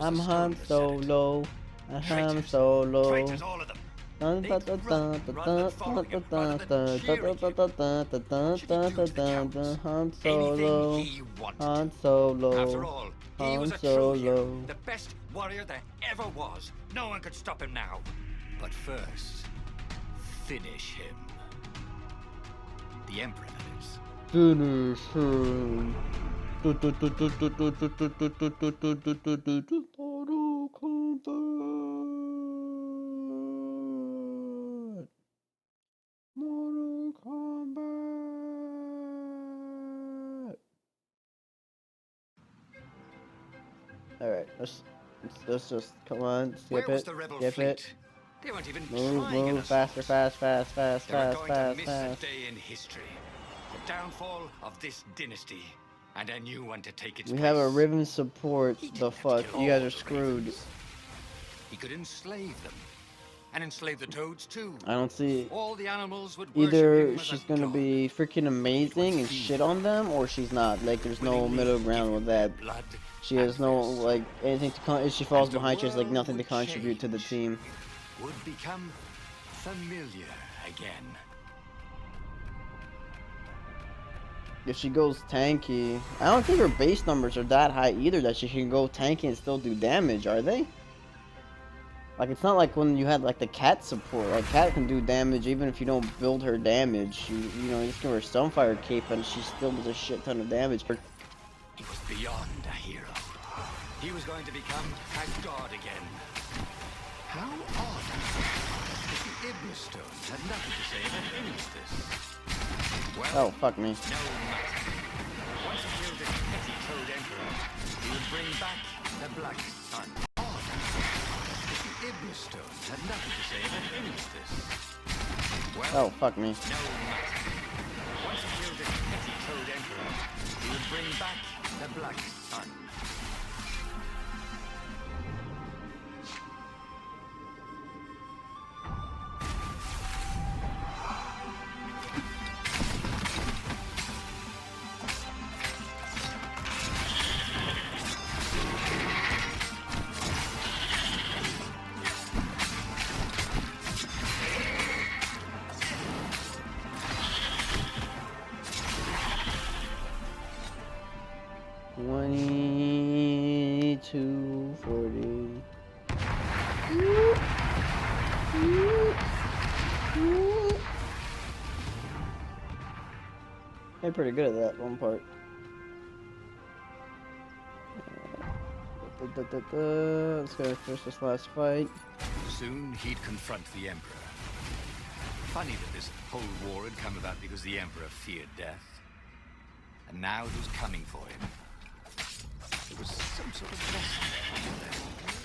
I'm Han Solo. I'm Solo. Traitors, all of them. They'd run before him rather than cheering him. What should he do to the cowards? Han Anything Solo. he wanted. Han Solo. After all, he was Han a true hero, Solo. the best warrior there ever was. No one could stop him now. But first, finish him. The Emperor, that is. Finish him. Mortal Kombat. Mortal Kombat. Alright, let's just come on, skip Where was it. the rebel Skip fleet? it. They weren't even Move, trying an move, assault. faster, fast, They were going to miss a fast. day in history. The downfall of this dynasty. And a new one to take its We place. have a Riven support. He didn't The have to fuck? kill You guys all are the screwed. ravens. He could enslave them. And enslave the toads too. I don't see. All the animals would worship Either him as she's a gonna god. be freaking amazing and shit on them, or she's not. Like, there's no middle ground with that. Blood She has and no, their like, anything to if she falls And the behind, she has, like, world nothing to would contribute to the change. team. would become familiar again. If she goes tanky, I don't think her base numbers are that high either that she can go tanky and still do damage, are they? Like, it's not like when you had, like, the cat support. Like, cat can do damage even if you don't build her damage. You know, you just give her Sunfire Cape and she still does a shit ton of damage. He was beyond a hero. He was going to become a god again. How odd. The Iblis Stones had nothing to say about any of this. Well, Oh, fuck me. no matter. Once he killed the petty Toad Emperor, he would bring back the Black Sun. Odd. The Iblis Stones had nothing to say about any of this. Well, Oh, fuck me. no matter. Once he killed the petty Toad Emperor, he would bring back the Black Sun. $22.40. They're pretty good at that one part. Let's go finish this last fight. Soon he'd confront the Emperor. Funny that this whole war had come about because the Emperor feared death. And now it was coming for him. It was some sort of blessing.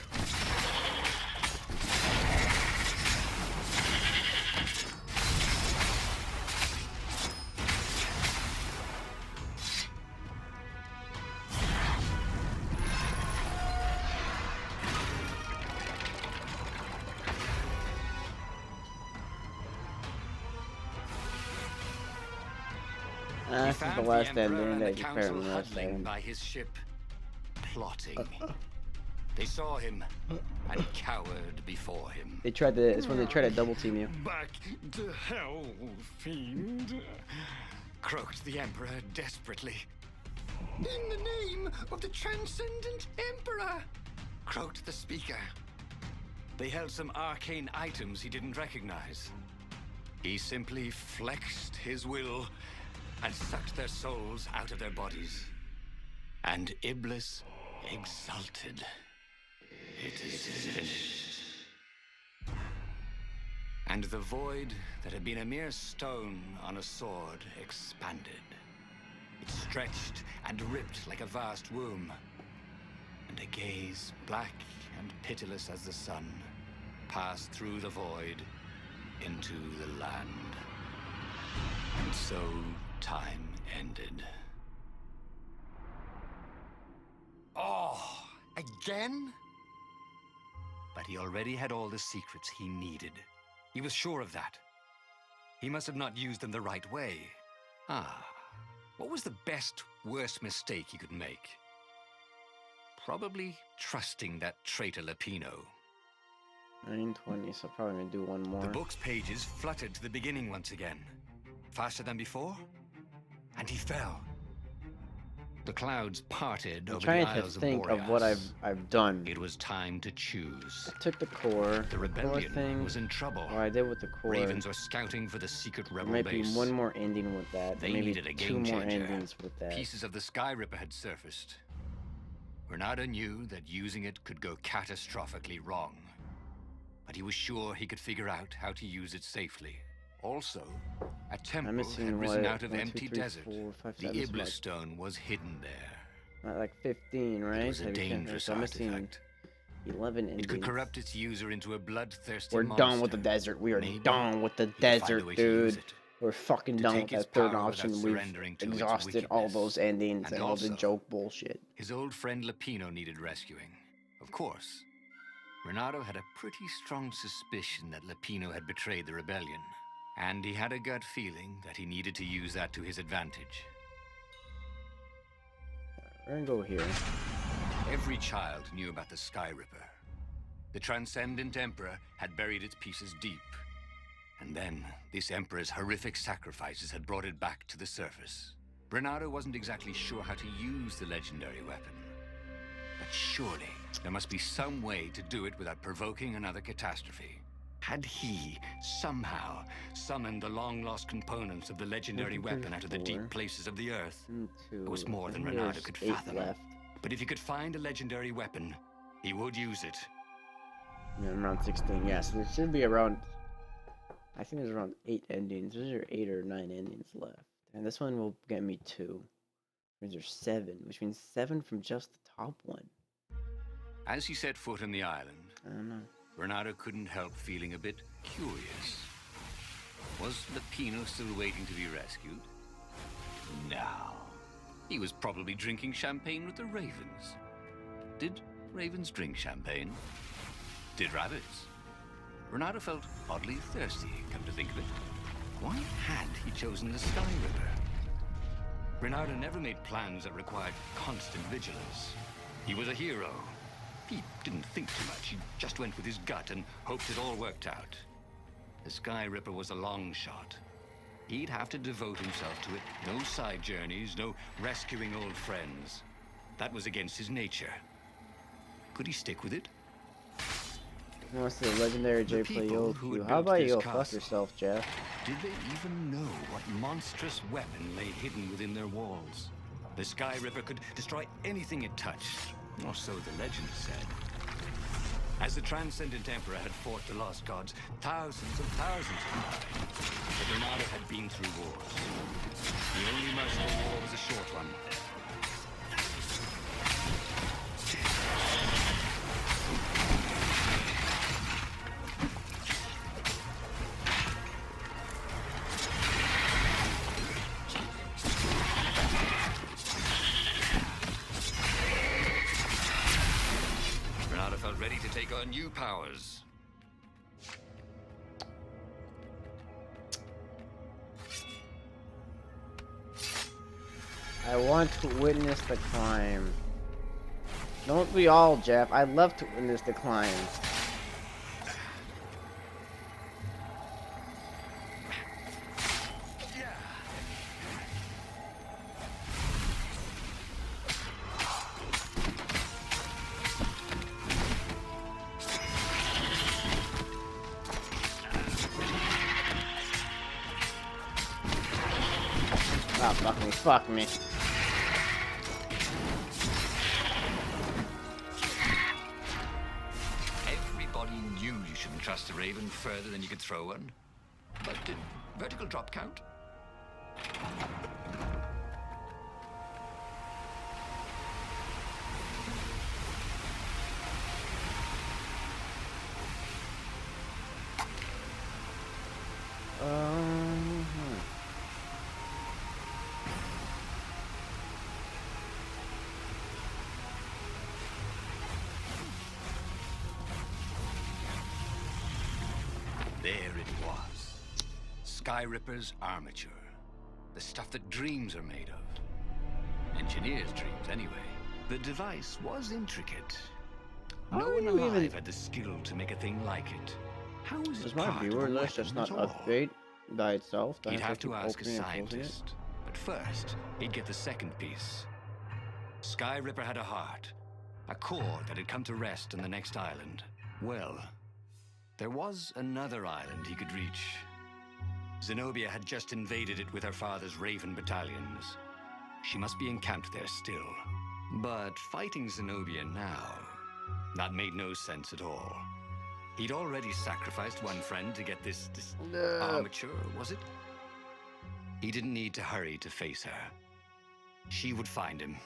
This is the last ending that you council apparently last huddling ending. by his ship, plotting. They saw him and cowered before him. They tried to. It's when they tried to double team you. Back to hell, fiend! Croaked the Emperor desperately. In the name of the Transcendent Emperor! Croaked the speaker. They held some arcane items he didn't recognize. He simply flexed his will and sucked their souls out of their bodies. And Iblis exulted. It is finished. And the void that had been a mere stone on a sword expanded. It stretched and ripped like a vast womb. And a gaze, black and pitiless as the sun, passed through the void into the land. And so time ended. Oh, again? But he already had all the secrets he needed. He was sure of that. He must have not used them the right way. What was the best, worst mistake he could make? probably trusting that traitor Lapino. 9:20, so probably gonna do one more. The book's pages fluttered to the beginning once again. Faster than before, and he fell. The clouds parted I'm over the trying to Isles think of of what Boreas. I've done. It was time to choose. I took the core. The core rebellion thing. was in trouble. What I did with the core. Ravens were scouting for the secret There rebel might be base. one more ending with that. They maybe needed a two game more changer. endings with that. Pieces of the Sky Ripper had surfaced. Renato knew that using it could go catastrophically wrong. But he was sure he could figure out how to use it safely. Also, a temple had risen out of empty desert. The Iblis stone was hidden there. Like 15, right? It was a dangerous I'm missing artifact. 11 endings. It could corrupt its user into a bloodthirsty We're monster. done with the desert. We are Maybe done with the he could find a desert, way to use dude. it. We're fucking To done take with its that third power option. without We've surrendering to its exhausted all wickedness. those endings And and all the also, joke bullshit. His old friend Lapino needed rescuing. Of course, Renato had a pretty strong suspicion that Lapino had betrayed the rebellion. And he had a gut feeling that he needed to use that to his advantage. We're gonna go here. Every child knew about the Sky Ripper. The Transcendent Emperor had buried its pieces deep. And then, this Emperor's horrific sacrifices had brought it back to the surface. Renato wasn't exactly sure how to use the legendary weapon. But surely, there must be some way to do it without provoking another catastrophe. Had he, somehow, summoned the long-lost components of the legendary weapon out of the deep places of the Earth? It was more than Renato could fathom. But if he could find a legendary weapon, he would use it. Yeah, I'm around 16. Yeah, so there should be around... I think there's around 8 endings. There's 8 or 9 endings left. And this one will get me 2. There's 7, which means 7 from just the top one. As he set foot on the island, I don't know. Renato couldn't help feeling a bit curious. Was Lapino still waiting to be rescued? No. He was probably drinking champagne with the ravens. Did ravens drink champagne? Did rabbits? Renato felt oddly thirsty, come to think of it. Why had he chosen the Sky Ripper? Renato never made plans that required constant vigilance. He was a hero. He didn't think too much. He just went with his gut and hoped it all worked out. The Sky Ripper was a long shot. He'd have to devote himself to it. No side journeys, no rescuing old friends. That was against his nature. Could he stick with it? What's the legendary J Play yo? How about you go fuck yourself, Jeff? Did they even know what monstrous weapon lay hidden within their walls? The Sky Ripper could destroy anything it touched, or so the legend said. As the Transcendent Emperor had fought the lost gods, thousands and thousands had died. But Renato had been through wars. The only merciful war was a short one. Renato felt ready to take on new powers. I want to witness the climb. Don't we all, Jeff? I'd love to witness the climb. Oh, fuck me, fuck me. Everybody knew you shouldn't trust a raven further than you could throw one. But did vertical drop count? There it was. Sky Ripper's armature. The stuff that dreams are made of. Engineers' dreams, anyway. The device was intricate. How No are one you alive even- had the skill to make a thing like it. How was Does it my part of viewer a list weapon just not at all? update by itself? Do I He'd have keep to ask a opening and closing it? scientist. But first, he'd get the second piece. Sky Ripper had a heart, a core that had come to rest on the next island. Well, there was another island he could reach. Zenobia had just invaded it with her father's Raven battalions. She must be encamped there still. But fighting Zenobia now, that made no sense at all. He'd already sacrificed one friend to get this armature, was it? He didn't need to hurry to face her. She would find him.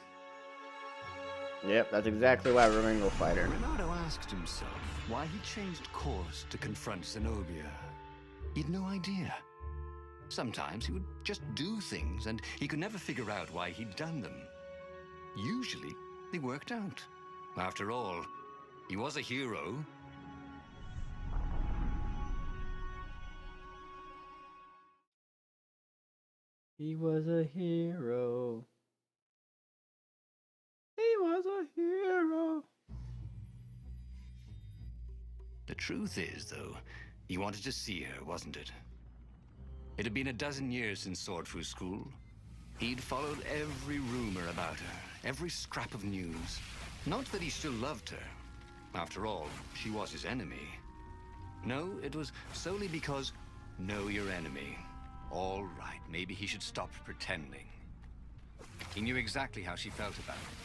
Yep, that's exactly why we're gonna go fight her. Renato asked himself why he changed course to confront Zenobia. He'd no idea. Sometimes he would just do things, and he could never figure out why he'd done them. Usually, they worked out. After all, he was a hero. He was a hero. He was a hero. The truth is, though, he wanted to see her, wasn't it? It had been a dozen years since Swordfu School. He'd followed every rumor about her, every scrap of news. Not that he still loved her. After all, she was his enemy. No, it was solely because know your enemy. All right, maybe he should stop pretending. He knew exactly how she felt about him.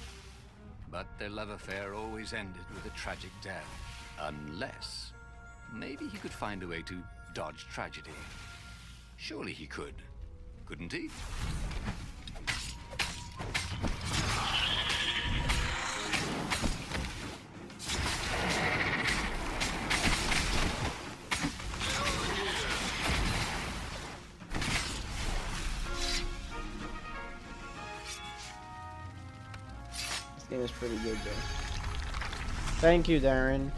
But their love affair always ended with a tragic death. Unless, maybe he could find a way to dodge tragedy. Surely he could, couldn't he? This game is pretty good, though. Thank you, Darren.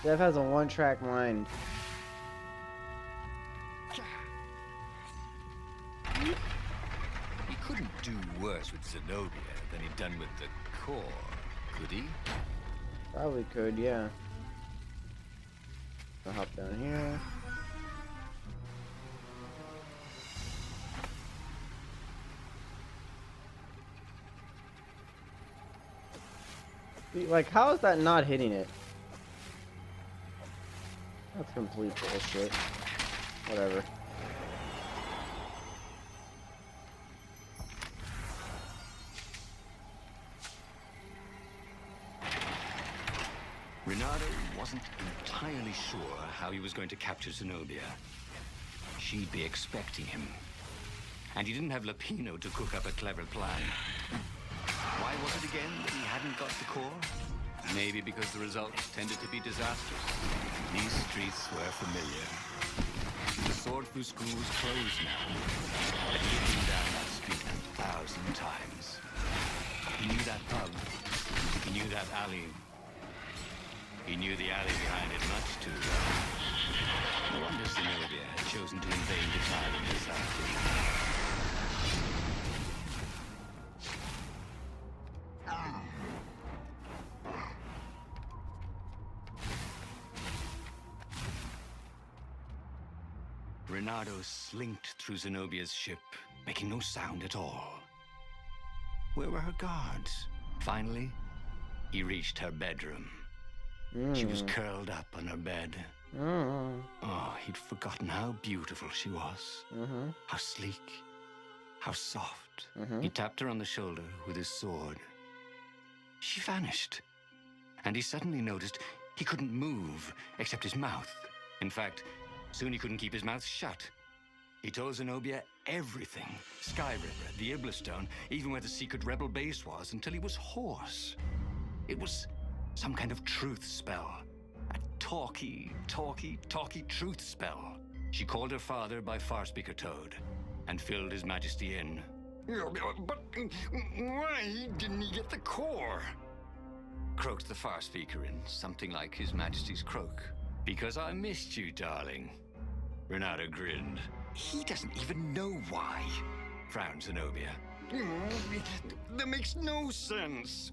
Dev has a one-track mind. He couldn't do worse with Zenobia than he'd done with the core, could he? Probably could, yeah. I'll hop down here. Like, how is that not hitting it? That's complete bullshit. Whatever. Renato wasn't entirely sure how he was going to capture Zenobia. She'd be expecting him. And he didn't have Lapino to cook up a clever plan. Why was it again that he hadn't got the core? Maybe because the results tended to be disastrous. These streets were familiar. The Swordfu School was closed now. But he had been down that street 1,000 times. He knew that pub. He knew that alley. He knew the alley behind it much too well. No wonder Zenobia had chosen to invade this island herself. Renato slinked through Zenobia's ship, making no sound at all. Where were her guards? Finally, he reached her bedroom. She was curled up on her bed. Oh, he'd forgotten how beautiful she was. How sleek, how soft. He tapped her on the shoulder with his sword. She vanished. And he suddenly noticed he couldn't move except his mouth. In fact, soon he couldn't keep his mouth shut. He told Zenobia everything. Sky Ripper, the Iblistone, even where the secret rebel base was, until he was hoarse. It was some kind of truth spell. A talky truth spell. She called her father by Farspeaker Toad and filled His Majesty in. But why didn't he get the core? Croaked the Farspeaker in something like His Majesty's croak. Because I missed you, darling. Renato grinned. He doesn't even know why, frowned Zenobia. That makes no sense.